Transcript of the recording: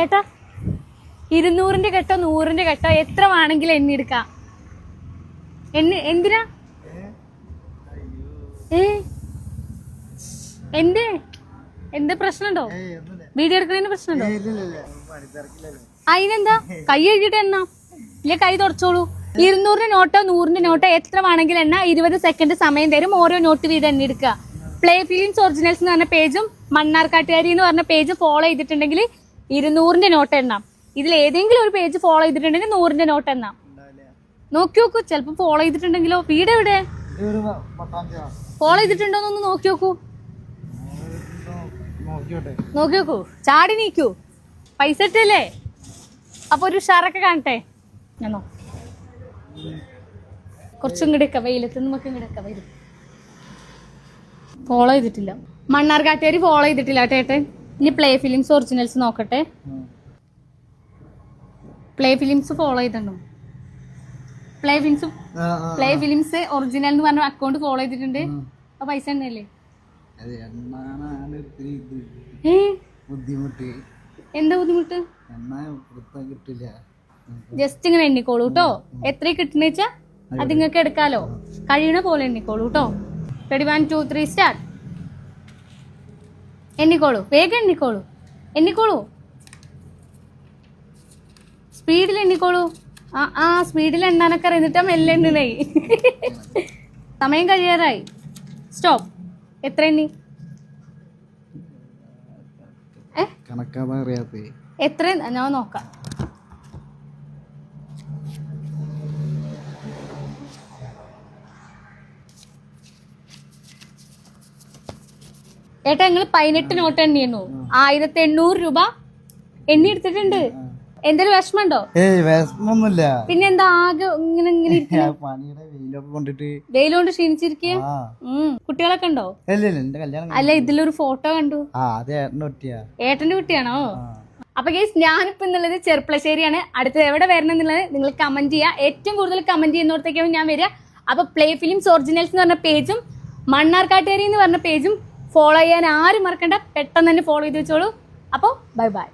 ഏട്ടാ 200-ന്റെ കെട്ടോ 100-ന്റെ കെട്ടോ എത്ര വേണമെങ്കിലും എണ്ണി എടുക്കാം. എന്തിനാ എന്ത് പ്രശ്നമുണ്ടോ? വീഡിയോ എടുക്കുന്നതിന് പ്രശ്നമുണ്ടോ? അതിനെന്താ കൈ കഴുകിട്ട് എണ്ണ ഇല്ല, കൈ തുടച്ചോളൂ. 200-ന്റെ നോട്ടോ 100-ന്റെ നോട്ടോ എത്ര വേണമെങ്കിലും എണ്ണ. 20 സെക്കൻഡ് സമയം തരും. ഓരോ നോട്ട് വീതം എണ്ണി എടുക്കുക. പ്ലേ ഫിലിംസ് ഒറിജിനൽസ് എന്ന് പറഞ്ഞ പേജും മണ്ണാർക്കാട്ടുകാരി എന്ന് പറഞ്ഞ പേജ് ഫോളോ ചെയ്തിട്ടുണ്ടെങ്കിൽ 200-ന്റെ നോട്ട് എണ്ണാം. ഇതിൽ ഏതെങ്കിലും ഒരു പേജ് ഫോളോ ചെയ്തിട്ടുണ്ടെങ്കിൽ 100-ന്റെ നോട്ട് എണ്ണാം. നോക്കി നോക്കൂ, ചിലപ്പോ ഫോളോ ചെയ്തിട്ടുണ്ടെങ്കിലോ. വീട് എവിടെ? ഫോളോ ചെയ്തിട്ടുണ്ടോന്നൊന്ന് നോക്കി നോക്കൂ. നോക്കി നോക്കൂ, ചാടി നീക്കൂ. പൈസ ഇട്ടല്ലേ, അപ്പൊ ഒരു ഉഷാറൊക്കെ കാണട്ടെ. ഞാനോ കുറച്ചും ഇങ്ങോട്ട് വെയിലത്ത് നമുക്ക് ഇങ്ങോട്ട് വരും. ഫോളോ ചെയ്തിട്ടില്ല, മണ്ണാർക്കാട്ടുകാരി ഫോളോ ചെയ്തിട്ടില്ല ചേട്ടൻ. ഇനി പ്ലേ ഫിലിംസ് ഒറിജിനൽസ് നോക്കട്ടെ. പ്ലേ ഫിലിംസ് ഫോളോ ചെയ്തിട്ടുണ്ടോ? പ്ലേ ഫിലിംസ് ഒറിജിനൽ എന്ന് പറഞ്ഞ അക്കൗണ്ട് ഫോളോ ചെയ്തിട്ടുണ്ട്. അപ്പൊ പൈസ ഉണ്ടല്ലേ? എന്താ ബുദ്ധിമുട്ട്? ജസ്റ്റ് ഇങ്ങനെ എണ്ണിക്കോളൂ കേട്ടോ. എത്ര കിട്ടുന്ന വെച്ചാ അത് നിങ്ങൾക്ക് എടുക്കാലോ. കഴിയണ പോലെ എണ്ണിക്കോളൂ കേട്ടോ. Ready 1 2 3 start. എണ്ണിക്കോളൂ, വേഗം എണ്ണിക്കോളൂ. എണ്ണിക്കോളൂ, സ്പീഡിൽ എണ്ണിക്കോളൂ. ആ സ്പീഡിൽ എണ്ണാനൊക്കെ അറിഞ്ഞിട്ടാ മെല്ലെ എണ്ണണേ. സമയം കഴിയാറായി. സ്റ്റോപ്പ്. എത്ര എണ്ണി? എത്ര? ഞാൻ നോക്കാം. ഏട്ടാ നിങ്ങൾ 18 നോട്ട് എണ്ണിയെന്നു. 1800 രൂപ എണ്ണി എടുത്തിട്ടുണ്ട്. എന്തെങ്കിലും വിഷമമുണ്ടോ? പിന്നെ എന്താ ആകെ ഇങ്ങനെ വെയിലോണ്ട് ക്ഷീണിച്ചിരിക്കുക? കുട്ടികളൊക്കെ ഉണ്ടോ? അല്ല, ഇതിലൊരു ഫോട്ടോ കണ്ടു. ഏട്ടന്റെ കുട്ടിയാണോ? അപ്പൊ ഗൈസ്, ഞാനിപ്പോ എന്നുള്ളത് ചെർപ്പളശ്ശേരിയാണ്. അടുത്ത് എവിടെ വരണം എന്നുള്ളത് നിങ്ങൾ കമന്റ് ചെയ്യുക. ഏറ്റവും കൂടുതൽ കമന്റ് ചെയ്യുന്നിടത്തേക്കാണ് ഞാൻ വരിക. അപ്പൊ പ്ലേ ഫിലിംസ് ഒറിജിനൽസ് എന്ന് പറഞ്ഞ പേജും മണ്ണാർക്കാട്ടുകാരി എന്ന് പറഞ്ഞ പേജും ഫോളോ ചെയ്യാൻ ആരും മറക്കണ്ട. പെട്ടെന്ന് തന്നെ ഫോളോ ചെയ്ത് വെച്ചോളൂ. അപ്പോൾ ബൈ ബൈ.